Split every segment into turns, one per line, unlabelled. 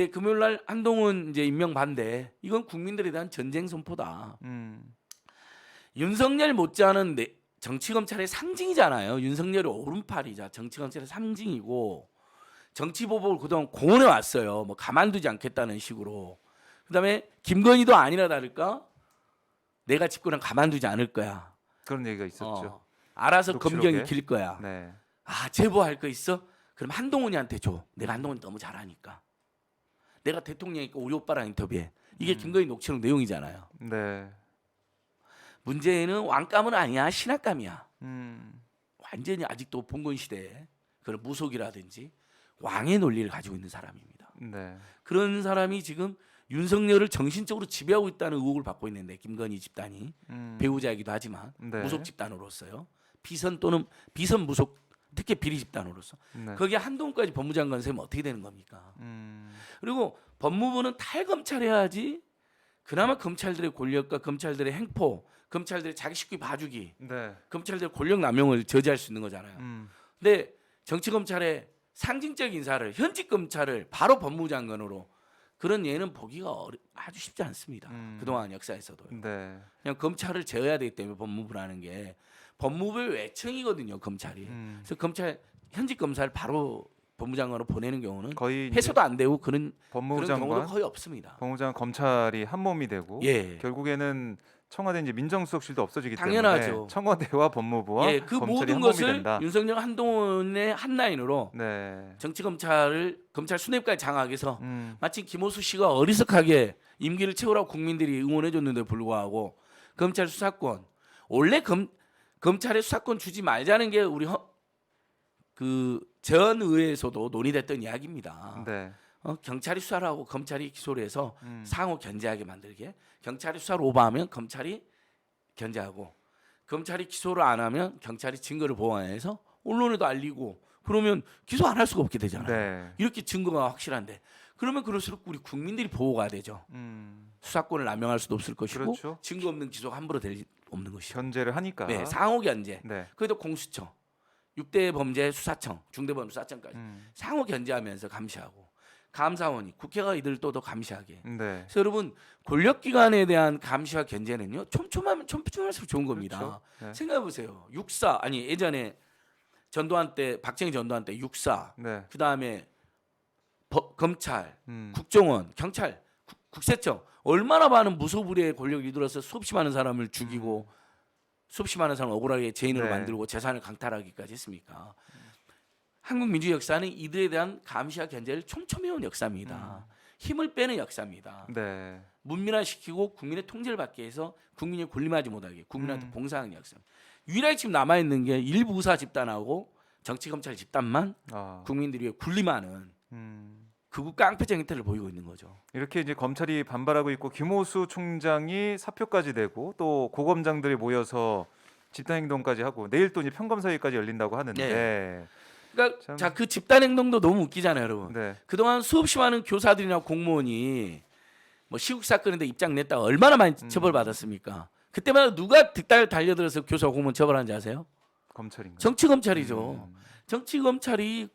금요일 날 한동훈 이제 임명 반대. 이건 국민들에 대한 전쟁 선포다. 윤석열 못지않은 정치 검찰의 상징이잖아요. 윤석열이 오른팔이자 정치 검찰의 상징이고 정치 보복을 그동안 공언해 왔어요. 뭐 가만두지 않겠다는 식으로. 그다음에 김건희도 아니나 다를까 내가 집권은 가만두지 않을 거야.
그런 얘기가 있었죠.
알아서
녹취록에.
검경이 길 거야.
네.
제보할 거 있어? 그럼 한동훈이한테 줘. 내가 한동훈이 너무 잘하니까. 내가 대통령이니까 우리 오빠랑 인터뷰해. 이게 김건희 녹취록 내용이잖아요.
네.
문제는 왕감은 아니야. 신학감이야.
음.
완전히 아직도 봉건 시대에 그런 무속이라든지 왕의 논리를 가지고 있는 사람입니다.
네.
그런 사람이 지금 윤석열을 정신적으로 지배하고 있다는 의혹을 받고 있는데 김건희 집단이 배우자이기도 하지만
네.
무속 집단으로서요. 비선 또는 비선 무속 특히 비리 집단으로서
네.
거기에 한동훈까지 법무장관 세면 어떻게 되는 겁니까? 그리고 법무부는 탈검찰해야지 그나마 검찰들의 권력과 검찰들의 행포, 검찰들의 자기 식구 봐주기,
네.
검찰들의 권력 남용을 저지할 수 있는 거잖아요. 근데 정치 검찰의 상징적 인사를 현직 검찰을 바로 법무장관으로 그런 예는 보기가 아주 쉽지 않습니다. 그동안 역사에서도
네.
그냥 검찰을 제어해야 되기 때문에 법무부라는 게 법무부의 외청이거든요. 검찰이. 그래서 검찰 현직 검사를 바로 법무장관으로 보내는 경우는
거의
해소도 안 되고 그런 경우도
법무장관,
거의 없습니다.
법무장관 검찰이 한 몸이 되고
예.
결국에는 청와대 이제 민정수석실도 없어지기
당연하죠.
때문에 청와대와 법무부와
예, 그
검찰이
모든
한 몸이
것을
된다.
윤석열 한동훈의 한 라인으로
네.
정치 검찰을 검찰 수뇌부까지 장악해서 마치 김호수 씨가 어리석하게 임기를 채우라고 국민들이 응원해 줬는데 불구하고 검찰 수사권 원래 검찰의 수사권 주지 말자는 게 우리 그 전 의회에서도 논의됐던 이야기입니다.
네.
경찰이 수사를 하고 검찰이 기소를 해서 상호 견제하게 만들게 경찰이 수사를 오버하면 검찰이 견제하고 검찰이 기소를 안 하면 경찰이 증거를 보완해서 언론에도 알리고 그러면 기소 안 할 수가 없게 되잖아요.
네.
이렇게 증거가 확실한데 그러면 그럴수록 우리 국민들이 보호가 되죠. 수사권을 남용할 수도 없을 것이고
그렇죠.
증거 없는 기소가 함부로 될 없는 것이고
견제를 하니까.
네, 상호 견제.
네.
그래도 공수처, 6대 범죄 수사청, 중대범죄 수사청까지 상호 견제하면서 감시하고 감사원이 국회가 이들 또 더 감시하게.
네.
그래서 여러분 권력기관에 대한 감시와 견제는요 촘촘할수록 좋은 겁니다.
그렇죠. 네.
생각해 보세요. 육사 아니 예전에 전두환 때 박정희 전두환 때 육사
네.
그 다음에 검찰, 국정원, 경찰, 국세청 얼마나 많은 무소불위의 권력을 이끌어서 수없이 많은 사람을 죽이고 수없이 많은 사람을 억울하게 죄인으로
네.
만들고 재산을 강탈하기까지 했습니까? 한국 민주 역사는 이들에 대한 감시와 견제를 촘촘해온 역사입니다. 힘을 빼는 역사입니다.
네.
문민화시키고 국민의 통제를 받게 해서 국민이 군림하지 못하게 국민한테 봉사하는 역사입니다. 유일하게 지금 남아있는 게 일부 의사 집단하고 정치검찰 집단만 국민들이 위해 군림하는 극우 깡패적 행태를 보이고 있는 거죠.
이렇게 이제 검찰이 반발하고 있고 김호수 총장이 사표까지 내고 또 고검장들이 모여서 집단행동까지 하고 내일 또 이제 평검사회까지 열린다고 하는데
그러니까 자, 그 집단 행동도 너무 웃기잖아요, 여러분.
네.
그동안 수없이 많은 교사들이나 공무원이 뭐 시국 사건인데 입장 냈다가 얼마나 많이 처벌받았습니까? 그때마다 누가 득달 달려들어서 교사 공무원 처벌하는지 아세요?
검찰인가요?
정치 검찰이죠. 정치 검찰이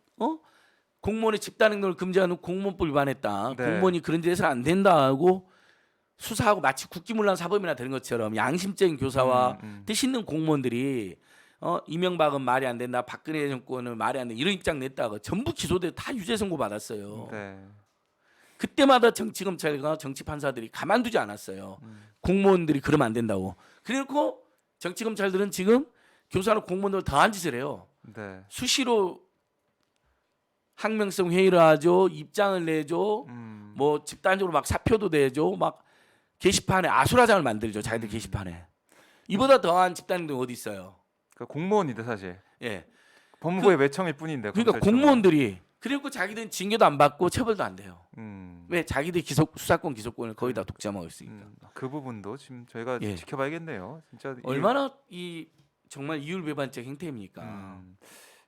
공무원의 집단 행동을 금지하는 공무원법 위반했다.
네.
공무원이 그런 데서 안 된다 하고 수사하고 마치 국기문란 사범이나 되는 것처럼 양심적인 교사와 뜻 있는 공무원들이 이명박은 말이 안 된다. 박근혜 정권은 말이 안 된다. 이런 입장 냈다가 전부 기소돼 다 유죄 선고 받았어요.
네.
그때마다 정치 검찰과 정치 판사들이 가만두지 않았어요. 공무원들이 그러면 안 된다고. 그리고 정치 검찰들은 지금 교사나 공무원들 더한 짓을 해요.
네.
수시로 항명성 회의를 하죠. 입장을 내죠. 뭐 집단적으로 막 사표도 내죠. 막 게시판에 아수라장을 만들죠. 자기들 게시판에. 이보다 더한 집단행동 어디 있어요?
그러니까 공무원인데 사실
예.
법무부의 외청일 뿐인데
그러니까
검찰청은.
공무원들이 그리고 자기들은 징계도 안 받고 처벌도 안 돼요. 왜 자기들 수사권 기소권을 거의 다 독점하고 있으니까.
그 부분도 지금 저희가
예.
지켜봐야겠네요. 진짜
얼마나 이 정말 이율배반적 행태입니까?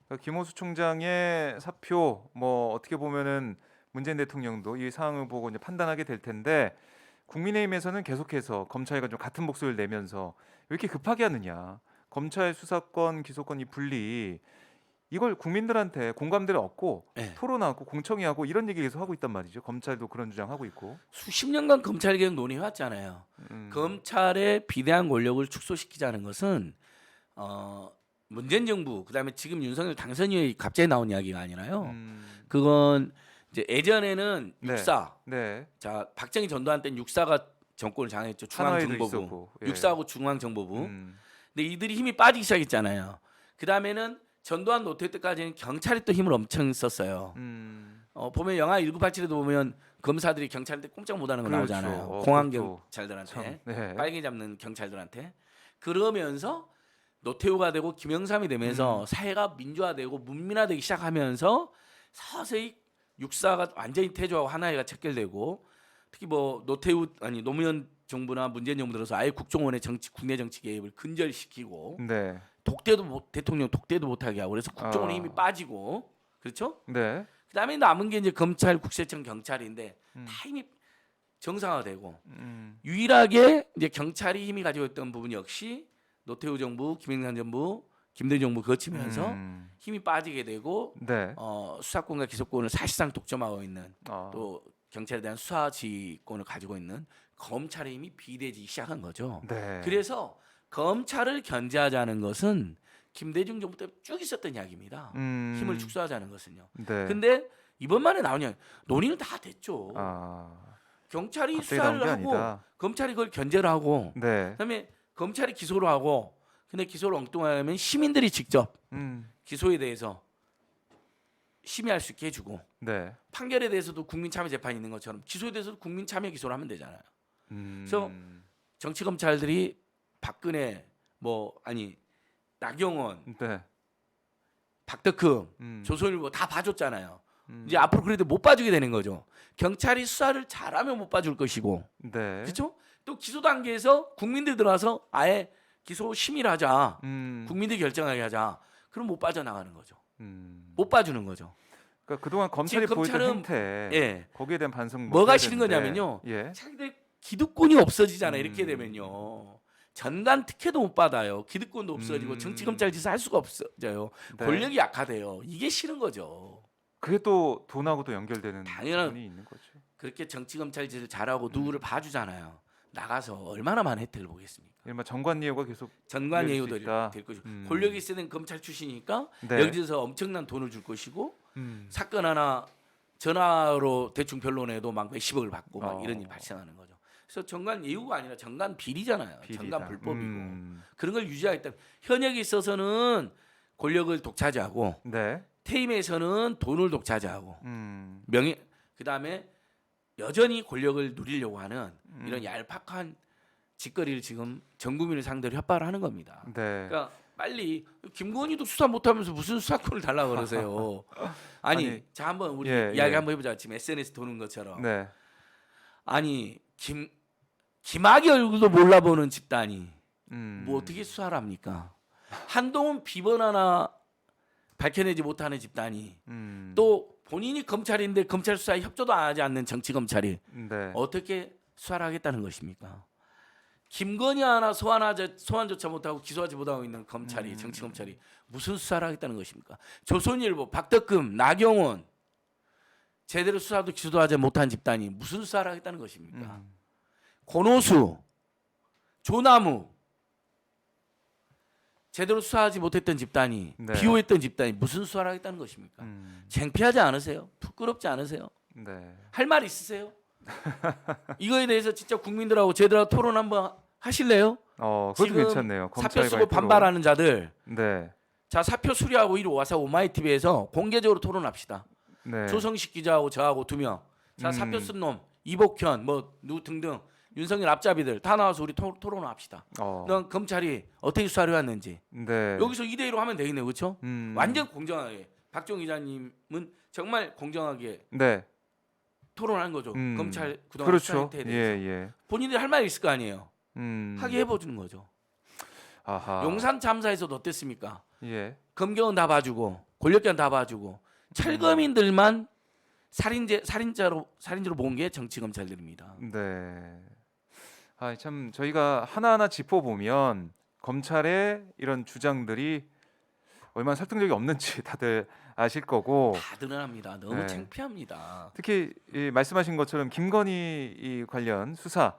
그러니까 김호수 총장의 사표 뭐 어떻게 보면은 문재인 대통령도 이 상황을 보고 이제 판단하게 될 텐데 국민의힘에서는 계속해서 검찰과 좀 같은 목소리를 내면서 왜 이렇게 급하게 하느냐? 검찰 수사권 기소권 이 분리 이걸 국민들한테 공감대를 얻고
네.
토론하고 공청회하고 이런 얘기 계속 하고 있단 말이죠. 검찰도 그런 주장하고 있고.
수십 년간 검찰 개혁 논의해왔잖아요. 검찰의 비대한 권력을 축소시키자는 것은 문재인 정부 그다음에 지금 윤석열 당선인이 갑자기 나온 이야기가 아니라요. 그건 이제 예전에는
네.
육사,
네.
자 박정희 전두환 때는 육사가 정권을 장악했죠.
하나에도
중앙정보부,
있었고, 예.
육사하고 중앙정보부.
음.
근데 이들이 힘이 빠지기 시작했잖아요. 그 다음에는 전두환 노태우 때까지는 경찰이 또 힘을 엄청 썼어요. 보면 영화 1987에도 보면 검사들이 경찰한테 꼼짝 못하는 거
그렇죠.
나오잖아요. 공안
그것도
경찰들한테
참, 네.
빨갱이 잡는 경찰들한테. 그러면서 노태우가 되고 김영삼이 되면서 사회가 민주화되고 문민화되기 시작하면서 서서히 육사가 완전히 퇴조하고 하나회가 척결되고 특히 뭐 노무현 정부나 문재인 정부 들어서 아예 국정원의 국내 정치 개입을 근절시키고
네.
대통령 독대도 못하게 하고 그래서 국정원의 힘이 빠지고 그렇죠?
네.
그다음에 남은 게 이제 검찰, 국세청, 경찰인데 다 힘이 정상화되고 유일하게 이제 경찰이 힘이 가지고 있던 부분 역시 노태우 정부, 김영삼 정부, 김대중 정부 거치면서 힘이 빠지게 되고
네.
수사권과 기소권을 사실상 독점하고 있는
아.
또 경찰에 대한 수사 지휘권을 가지고 있는 검찰의 힘이 비대해지기 시작한 거죠.
네.
그래서 검찰을 견제하자는 것은 김대중 정부 때 쭉 있었던 이야기입니다. 힘을 축소하자는 것은요.
네.
근데 이번만에 나오냐 논의는 다 됐죠.
아.
경찰이
갑자기 나온
수사를
게
하고
아니다.
검찰이 그걸 견제를 하고
네.
그다음에 검찰이 기소를 하고 근데 기소를 엉뚱하게 하면 시민들이 직접 기소에 대해서 심의할 수 있게 해주고
네.
판결에 대해서도 국민 참여 재판이 있는 것처럼 기소에 대해서도 국민 참여 기소를 하면 되잖아요. 그래서 정치 검찰들이 박근혜 나경원,
네.
박덕흠, 조선일보 다 봐줬잖아요. 이제 앞으로 그래도 못 봐주게 되는 거죠. 경찰이 수사를 잘하면 못 봐줄 것이고,
네.
그렇죠? 또 기소 단계에서 국민들 들어와서 아예 기소 심의를 하자, 국민들이 결정하게 하자. 그럼 못 빠져나가는 거죠. 못 봐주는 거죠.
그러니까 그동안 검찰이
지금
보였던
검찰은-
행태,
예.
거기에 대한 반성
뭐가
해야
싫은
되는데,
거냐면요.
예.
자기들 기득권이 없어지잖아요. 이렇게 되면요. 전관 특혜도 못 받아요. 기득권도 없어지고 정치검찰 지사 할 수가 없어져요.
네.
권력이 약화돼요. 이게 싫은 거죠.
그게 또 돈하고도 연결되는
당연한-
부분이 있는 거죠.
그렇게 정치검찰 짓을 잘하고 누구를 봐주잖아요. 나가서 얼마나 많은 혜택을 보겠습니까?
일반 정관예우가 계속
전관
이어질
예우도
수 있다.
될 것이고
음.
권력이 있어야 되는 검찰 출신이니까
네.
여기서 엄청난 돈을 줄 것이고 사건 하나 전화로 대충 변론해도 막 몇십억을 받고 막 이런 일이 발생하는 거죠. 그래서 정관 예우가 아니라 정관 비리잖아요.
비리다.
정관 불법이고 그런 걸 유지하겠다. 현역에 있어서는 권력을 독차지하고
네.
퇴임에서는 돈을 독차지하고 명예 그다음에 여전히 권력을 누리려고 하는 이런 얄팍한 짓거리를 지금 전 국민을 상대로 협박을 하는 겁니다.
네.
그러니까 빨리 김건희도 수사 못하면서 무슨 수사권을 달라고 그러세요. 아니, 자 한번 우리
예,
이야기
예.
한번 해보자. 지금 SNS 도는 것처럼.
네.
아니 김학의 얼굴도 몰라보는 집단이 뭐
음.
어떻게 수사를 합니까? 한동훈 비번 하나 밝혀내지 못하는 집단이 또 본인이 검찰인데 검찰 수사에 협조도 안 하지 않는 정치 검찰이
네.
어떻게 수사를 하겠다는 것입니까? 김건희 하나 소환조차 못하고 기소하지 못하고 있는 검찰이 정치 검찰이 무슨 수사를 하겠다는 것입니까? 조선일보, 박덕흠, 나경원 제대로 수사도 기소도 하지 못한 집단이 무슨 수사를 하겠다는 것입니까? 권오수, 조나무 제대로 수사하지 못했던 집단이
네.
비호했던 집단이 무슨 수사를 하겠다는 것입니까? 창피하지 않으세요? 부끄럽지 않으세요?
네.
할 말 있으세요? 이거에 대해서 진짜 국민들하고 제대로 토론 한번 하실래요?
그것도
지금
괜찮네요.
사표
검찰과의
쓰고
토론.
반발하는 자들
네.
자 사표 수리하고 이리 와서 오마이TV에서 공개적으로 토론합시다.
네.
조성식 기자하고 저하고 2명 자 사표 쓴 놈 이복현 뭐 누구 등등 윤석열 앞잡이들 다 나와서 우리 토론합시다. 넌 검찰이 어떻게 수사를 해왔는지
네.
여기서 2대1로 하면 되겠네요. 그렇죠?
음.
완전 공정하게 박정 기자님은 정말 공정하게
네.
토론한 거죠. 검찰 그동안 수사
그렇죠.
행태에
예,
대해서
예.
본인들이 할 말이 있을 거 아니에요. 하게 해보주는 거죠.
아하.
용산 참사에서도 어땠습니까?
예.
검경은 다 봐주고 권력기관 다 봐주고 철거민들만 살인자로 모은 게 정치 검찰들입니다.
네. 참 저희가 하나하나 짚어보면 검찰의 이런 주장들이 얼마나 설득력이 없는지 다들 아실 거고
다 드러납니다. 너무
네.
창피합니다.
특히 이 말씀하신 것처럼 김건희 이 관련 수사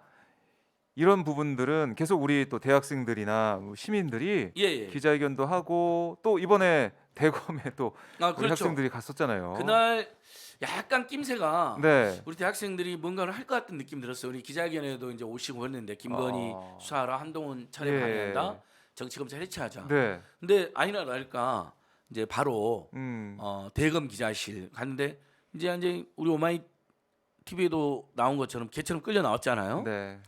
이런 부분들은 계속 우리 또 대학생들이나 뭐 시민들이
예, 예.
기자회견도 하고 또 이번에 대검에 또
아,
우리
그렇죠.
학생들이 갔었잖아요.
그날 약간 낌새가
네.
우리 대학생들이 뭔가를 할 것 같은 느낌 들었어요. 우리 기자회견에도 이제 오시고 했는데 김건희 수사하러 한동훈 차례
예.
방해한다. 정치검찰 해체하자.
네.
근데 아니나 다를까 이제 바로
음.
대검 기자실 갔는데 이제 우리 오마이 TV에도 나온 것처럼 개처럼 끌려 나왔잖아요.
네.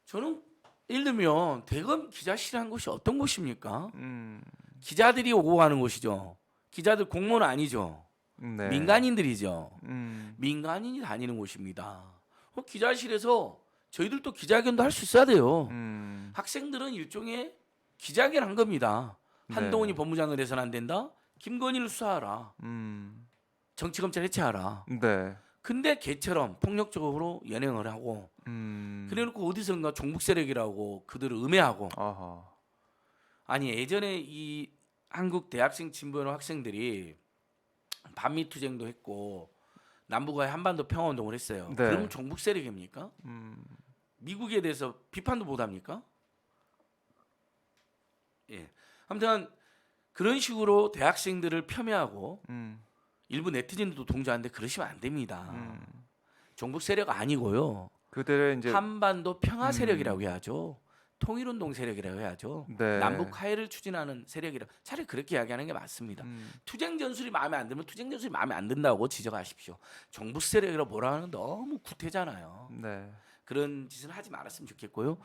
저는 예를 들면 대검 기자실이라는 곳이 어떤 곳입니까?
음.
기자들이 오고 가는 곳이죠. 기자들 공무원 아니죠.
네.
민간인들이죠.
음.
민간인이 다니는 곳입니다. 기자실에서 저희들도 기자회견도 할 수 있어야 돼요. 학생들은 일종의 기자회견 한 겁니다. 한동훈이
네.
법무장을 해서는 안 된다. 김건희를 수사하라. 정치검찰 해체하라.
네.
근데 걔처럼 폭력적으로 연행을 하고 그래놓고 어디선가 종북 세력이라고 그들을 음해하고
아하.
아니 예전에 이 한국 대학생 진보연합 학생들이 반미 투쟁도 했고 남북과의 한반도 평화운동을 했어요.
네.
그러면 종북 세력입니까? 미국에 대해서 비판도 못합니까? 예. 아무튼 그런 식으로 대학생들을 폄훼하고 일부 네티즌들도 동조하는데 그러시면 안 됩니다. 종북 세력 아니고요.
그들의 이제
한반도 평화 세력이라고 해야죠. 통일운동 세력이라고 해야죠.
네.
남북 화해를 추진하는 세력이라 차라리 그렇게 이야기하는 게 맞습니다. 투쟁 전술이 마음에 안 들면 투쟁 전술이 마음에 안 든다고 지적하십시오. 종북 세력이라 뭐라 하는 너무 구태잖아요.
네.
그런 짓을 하지 말았으면 좋겠고요.